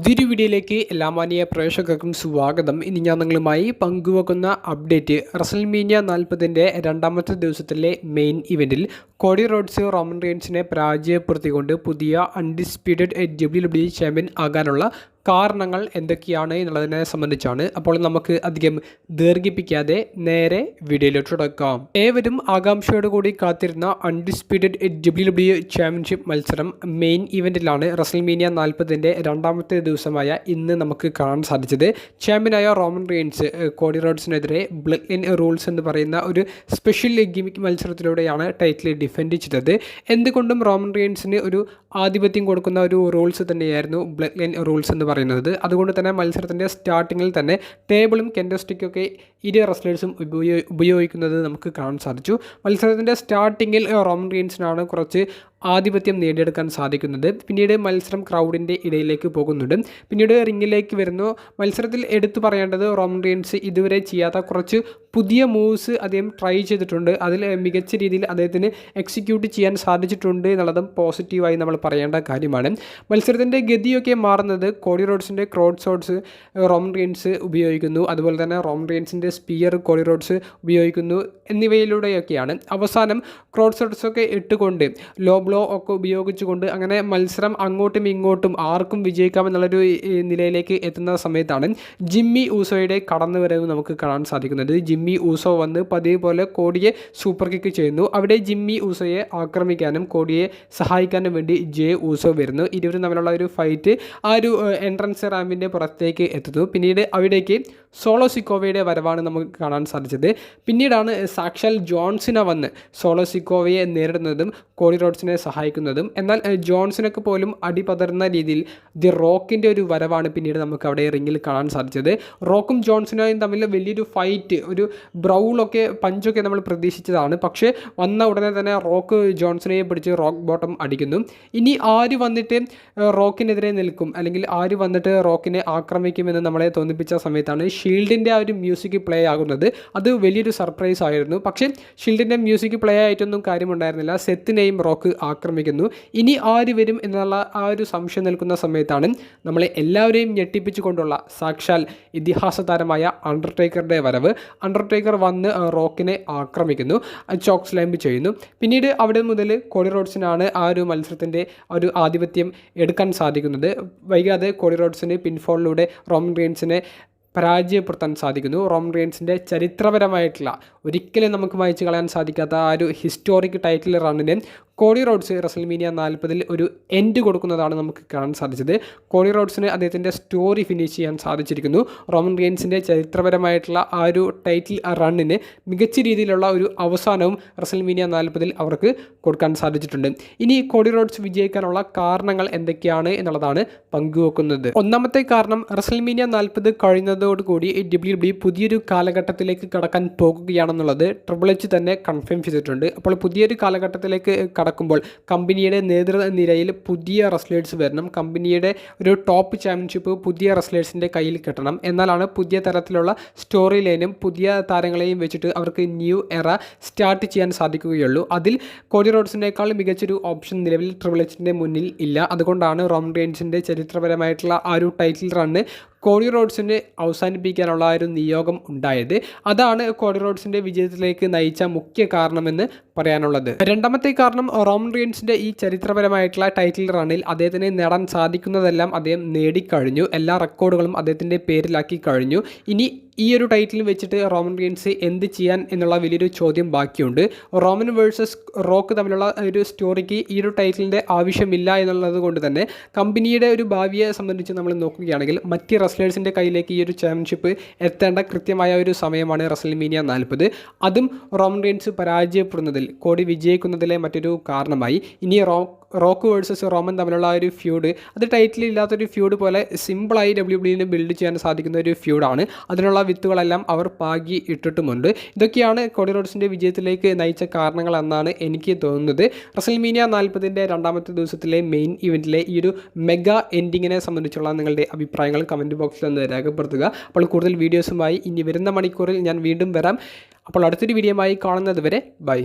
പുതിയൊരു വീഡിയോയിലേക്ക് എല്ലാ മാന്യ പ്രേക്ഷകർക്കും സ്വാഗതം. ഇനി ഞാൻ നിങ്ങളുമായി പങ്കുവെക്കുന്ന അപ്ഡേറ്റ് റസൽമേനിയ 40ൻ്റെ രണ്ടാമത്തെ ദിവസത്തിലെ മെയിൻ ഇവൻറ്റിൽ കോഡി റോഡ്സ് റോമൻ റെയിൻസിനെ പരാജയപ്പെടുത്തിക്കൊണ്ട് പുതിയ അൺഡിസ്പ്യൂട്ടഡ് WWE ചാമ്പ്യൻ ആകാനുള്ള കാരണങ്ങൾ എന്തൊക്കെയാണ് എന്നുള്ളതിനെ സംബന്ധിച്ചാണ്. അപ്പോൾ നമുക്ക് അധികം ദീർഘിപ്പിക്കാതെ നേരെ വീഡിയോയിലോട്ട് തുടക്കാം. ഏവരും ആകാംക്ഷയോടുകൂടി കാത്തിരുന്ന അൺഡിസ്പ്യൂട്ടഡ് WWE ചാമ്പ്യൻഷിപ്പ് മത്സരം മെയിൻ ഇവൻറ്റിലാണ് റസൽമേനിയ 40ൻ്റെ രണ്ടാമത്തെ ദിവസമായ ഇന്ന് നമുക്ക് കാണാൻ സാധിച്ചത്. ചാമ്പ്യനായ റോമൻ റെയിൻസ് കോഡി റോഡ്സിനെതിരെ ബ്ലഡ് ലൈൻ റൂൾസ് എന്ന് പറയുന്ന ഒരു സ്പെഷ്യൽ ഗിമിക് മത്സരത്തിലൂടെയാണ് ടൈറ്റിൽ ഡിഫെൻഡ് ചെയ്തത്. എന്തുകൊണ്ടും റോമൻ റെയിൻസിന് ഒരു ആധിപത്യം കൊടുക്കുന്ന ഒരു റൂൾസ് തന്നെയായിരുന്നു ബ്ലഡ് ലൈൻ റൂൾസ് എന്ന് പറയുന്നത്. അതുകൊണ്ട് തന്നെ മത്സരത്തിൻ്റെ സ്റ്റാർട്ടിങ്ങിൽ തന്നെ ടേബിളും കെൻഡോസ്റ്റിക്കൊക്കെ ഇരു റെസ്ലേഴ്സും ഉപയോഗിക്കുന്നത് നമുക്ക് കാണാൻ സാധിച്ചു. മത്സരത്തിൻ്റെ സ്റ്റാർട്ടിങ്ങിൽ റോമൻ റെയിൻസിനാണ് കുറച്ച് ആധിപത്യം നേടിയെടുക്കാൻ സാധിക്കുന്നത്. പിന്നീട് മത്സരം ക്രൗഡിൻ്റെ ഇടയിലേക്ക് പോകുന്നുണ്ട്. പിന്നീട് റിങ്ങിലേക്ക് വരുന്നു. മത്സരത്തിൽ എടുത്തു പറയേണ്ടത് റോമൻ റെയിൻസ് ഇതുവരെ ചെയ്യാത്ത കുറച്ച് പുതിയ മൂവ്സ് അദ്ദേഹം ട്രൈ ചെയ്തിട്ടുണ്ട്. അതിൽ മികച്ച രീതിയിൽ അദ്ദേഹത്തിന് എക്സിക്യൂട്ട് ചെയ്യാൻ സാധിച്ചിട്ടുണ്ട് എന്നുള്ളതും പോസിറ്റീവായി നമ്മൾ പറയേണ്ട കാര്യമാണ്. മത്സരത്തിൻ്റെ ഗതിയൊക്കെ മാറുന്നത് കോഡി റോഡ്സിൻ്റെ ക്രോഡ് ഷോട്ട്സ് റോമൻ റെയിൻസ് ഉപയോഗിക്കുന്നു. അതുപോലെ തന്നെ റോമൻ റെയിൻസിൻ്റെ സ്പിയർ കോഡി റോഡ്സ് ഉപയോഗിക്കുന്നു എന്നിവയിലൂടെയൊക്കെയാണ്. അവസാനം ക്രോഡ് ഷോട്ട്സൊക്കെ ഇട്ടുകൊണ്ട് ലോ ബ്ലോ ഒക്കെ ഉപയോഗിച്ചുകൊണ്ട് അങ്ങനെ മത്സരം അങ്ങോട്ടും ഇങ്ങോട്ടും ആർക്കും വിജയിക്കാമെന്നുള്ളൊരു നിലയിലേക്ക് എത്തുന്ന സമയത്താണ് ജിമ്മി ഊസോയുടെ കടന്നുവരവ് നമുക്ക് കാണാൻ സാധിക്കുന്നത്. ജിമ്മി ഊസോ വന്ന് പതിവ് പോലെ കോഡിയെ സൂപ്പർ കിക്ക് ചെയ്യുന്നു. അവിടെ ജിമ്മി ഊസോയെ ആക്രമിക്കാനും കോഡിയെ സഹായിക്കാനും വേണ്ടി ജെ ഊസോ വരുന്നു. ഇരുവരും തമ്മിലുള്ള ഒരു ഫൈറ്റ് ആ ഒരു എൻട്രൻസ് റാമ്പിൻ്റെ പുറത്തേക്ക് എത്തുന്നു. പിന്നീട് അവിടേക്ക് സോളോ സിക്കോവയുടെ വരവാണ് നമുക്ക് കാണാൻ സാധിച്ചത്. പിന്നീടാണ് സാക്ഷാൽ ജോൺസിന വന്ന് സോളോ സിക്കോവയെ നേരിടുന്നതും കോഡി റോഡ്സിനെ സഹായിക്കുന്നതും. എന്നാൽ ജോൺസിനൊക്കെ പോലും അടിപതറുന്ന രീതിയിൽ ദി റോക്കിൻ്റെ ഒരു വരവാണ് പിന്നീട് നമുക്ക് അവിടെ റിങ്ങിൽ കാണാൻ സാധിച്ചത്. റോക്കും ജോൺസിനായും തമ്മിൽ വലിയൊരു ഫൈറ്റ്, ഒരു ബ്രൗളൊക്കെ പഞ്ചൊക്കെ നമ്മൾ പ്രതീക്ഷിച്ചതാണ്. പക്ഷേ വന്ന ഉടനെ തന്നെ റോക്ക് ജോൺസിനെ പിടിച്ച് റോക്ക് ബോട്ടം അടിക്കുന്നു. ഇനി ആര് വന്നിട്ട് റോക്കിനെതിരെ നിൽക്കും, അല്ലെങ്കിൽ ആര് വന്നിട്ട് റോക്കിനെ ആക്രമിക്കുമെന്ന് നമ്മളെ തോന്നിപ്പിച്ച സമയത്താണ് ഷീൽഡിൻ്റെ ആ ഒരു മ്യൂസിക് പ്ലേ ആകുന്നത്. അത് വലിയൊരു സർപ്രൈസ് ആയിരുന്നു. പക്ഷേ ഷീൽഡിൻ്റെ മ്യൂസിക് പ്ലേ ആയിട്ടൊന്നും കാര്യമുണ്ടായിരുന്നില്ല. സെത്തിനെയും റോക്ക് ആക്രമിക്കുന്നു. ഇനി ആര് വരും എന്നുള്ള ആ ഒരു സംശയം നിൽക്കുന്ന സമയത്താണ് നമ്മളെ എല്ലാവരെയും ഞെട്ടിപ്പിച്ചുകൊണ്ടുള്ള സാക്ഷാൽ ഇതിഹാസ താരമായ അണ്ടർടേക്കറുടെ വരവ്. അണ്ടർടേക്കർ വന്ന് റോക്കിനെ ആക്രമിക്കുന്നു, ചോക്ക് സ്ലാം ചെയ്യുന്നു. പിന്നീട് അവിടെ മുതൽ കോഡി റോഡ്സിനാണ് ആ ഒരു മത്സരത്തിൻ്റെ ഒരു ആധിപത്യം എടുക്കാൻ സാധിക്കുന്നത്. വൈകാതെ കോഡി റോഡ്സിന് പിൻഫോളിലൂടെ റോമൻ റെയിൻസിനെ പരാജയപ്പെടുത്താൻ സാധിക്കുന്നു. റോമൻ റെയിൻസിൻ്റെ ചരിത്രപരമായിട്ടുള്ള ഒരിക്കലും നമുക്ക് വായിച്ച് കളയാൻ സാധിക്കാത്ത ആ ഒരു ഹിസ്റ്റോറിക് ടൈറ്റിൽ റണ്ണിന് കോഡി റോഡ്സ് റസൽമേനിയ 40ൽ ഒരു എൻഡ് കൊടുക്കുന്നതാണ് നമുക്ക് കാണാൻ സാധിച്ചത്. കോഡി റോഡ്സിന് അദ്ദേഹത്തിൻ്റെ സ്റ്റോറി ഫിനിഷ് ചെയ്യാൻ സാധിച്ചിരിക്കുന്നു. റോമൻ റെയിൻസിൻ്റെ ചരിത്രപരമായിട്ടുള്ള ആ ഒരു ടൈറ്റിൽ റണ്ണിന് മികച്ച രീതിയിലുള്ള ഒരു അവസാനവും റസൽമേനിയ 40ൽ അവർക്ക് കൊടുക്കാൻ സാധിച്ചിട്ടുണ്ട്. ഇനി കോഡി റോഡ്സ് വിജയിക്കാനുള്ള കാരണങ്ങൾ എന്തൊക്കെയാണ് എന്നുള്ളതാണ് പങ്കുവെക്കുന്നത്. ഒന്നാമത്തെ കാരണം റസൽമേനിയ 40 കഴിയുന്നതോടുകൂടി WWE പുതിയൊരു കാലഘട്ടത്തിലേക്ക് കടക്കാൻ പോകുകയാണെന്നുള്ളത് ട്രിപ്പിൾ എച്ച് തന്നെ കൺഫേം ചെയ്തിട്ടുണ്ട്. അപ്പോൾ പുതിയൊരു കാലഘട്ടത്തിലേക്ക് കടക്കുമ്പോൾ കമ്പനിയുടെ നേതൃനിരയിൽ പുതിയ റെസ്ലേഴ്സ് വരണം. കമ്പനിയുടെ ഒരു ടോപ്പ് ചാമ്പ്യൻഷിപ്പ് പുതിയ റെസ്ലേഴ്സിൻ്റെ കയ്യിൽ കിട്ടണം. എന്നാലാണ് പുതിയ തരത്തിലുള്ള സ്റ്റോറി ലൈനും പുതിയ താരങ്ങളെയും വെച്ചിട്ട് അവർക്ക് ന്യൂ എറ സ്റ്റാർട്ട് ചെയ്യാൻ സാധിക്കുകയുള്ളൂ. അതിൽ കോഡി റോഡ്സിനേക്കാൾ മികച്ചൊരു ഓപ്ഷൻ നിലവിൽ ട്രിപ്പിൾ എച്ചിൻ്റെ മുന്നിൽ ഇല്ല. അതുകൊണ്ടാണ് റോമൻ റെയിൻസിൻ്റെ ചരിത്രപരമായിട്ടുള്ള ആ ഒരു ടൈറ്റിൽ റണ്ണ് കോഡി റോഡ്സിന് അവസാനിപ്പിക്കാനുള്ള ഒരു നിയോഗം ഉണ്ടായത്. അതാണ് കോഡി റോഡ്സിൻ്റെ വിജയത്തിലേക്ക് നയിച്ച മുഖ്യ കാരണമെന്ന് പറയാനുള്ളത്. രണ്ടാമത്തെ കാരണം റോമൻ റെയിൻസിൻ്റെ ഈ ചരിത്രപരമായിട്ടുള്ള ടൈറ്റിൽ റണ്ണിൽ അദ്ദേഹത്തിന് നേടാൻ സാധിക്കുന്നതെല്ലാം അദ്ദേഹം നേടിക്കഴിഞ്ഞു. എല്ലാ റെക്കോർഡുകളും അദ്ദേഹത്തിൻ്റെ പേരിലാക്കി കഴിഞ്ഞു. ഇനി ഈ ഒരു ടൈറ്റിൽ വെച്ചിട്ട് റോമൻ റെയിൻസ് എന്ത് ചെയ്യാൻ എന്നുള്ള വലിയൊരു ചോദ്യം ബാക്കിയുണ്ട്. റോമൻ വേഴ്സസ് റോക്ക് തമ്മിലുള്ള ഒരു സ്റ്റോറിക്ക് ഈ ഒരു ടൈറ്റിലിൻ്റെ ആവശ്യമില്ല എന്നുള്ളത് കൊണ്ട് തന്നെ കമ്പനിയുടെ ഒരു ഭാവിയെ സംബന്ധിച്ച് നമ്മൾ നോക്കുകയാണെങ്കിൽ മറ്റ് റെസ്ലേഴ്സിൻ്റെ കയ്യിലേക്ക് ഈ ഒരു ചാമ്പ്യൻഷിപ്പ് എത്തേണ്ട കൃത്യമായ ഒരു സമയമാണ് റസൽമേനിയ 40. അതും റോമൻ റെയിൻസ് പരാജയപ്പെടുന്നതിൽ കോഡി വിജയിക്കുന്നതിലെ മറ്റൊരു കാരണമായി. ഇനി റോക്ക് വേഴ്സസ് റോമൻ തമ്മിലുള്ള ഒരു ഫ്യൂഡ് അത് ടൈറ്റിൽ ഇല്ലാത്തൊരു ഫ്യൂഡ് പോലെ സിമ്പിളായി WWE ബിൽഡ് ചെയ്യാൻ സാധിക്കുന്ന ഒരു ഫ്യൂഡാണ്. അതിനുള്ള വിത്തുകളെല്ലാം അവർ പാകി ഇട്ടിട്ടുമുണ്ട്. ഇതൊക്കെയാണ് കോഡി റോഡ്സിൻ്റെ വിജയത്തിലേക്ക് നയിച്ച കാരണങ്ങൾ എന്നാണ് എനിക്ക് തോന്നുന്നത്. റസൽമേനിയ 40ൻ്റെ രണ്ടാമത്തെ ദിവസത്തിലെ മെയിൻ ഇവൻറ്റിലെ ഈ ഒരു മെഗാ എൻഡിങ്ങിനെ സംബന്ധിച്ചുള്ള നിങ്ങളുടെ അഭിപ്രായങ്ങൾ കമൻറ്റ് ബോക്സിൽ ഒന്ന് രേഖപ്പെടുത്തുക. അപ്പോൾ കൂടുതൽ വീഡിയോസുമായി ഇനി വരുന്ന മണിക്കൂറിൽ ഞാൻ വീണ്ടും വരാം. അപ്പോൾ അടുത്തൊരു വീഡിയോയുമായി കാണുന്നത് വരെ ബൈ.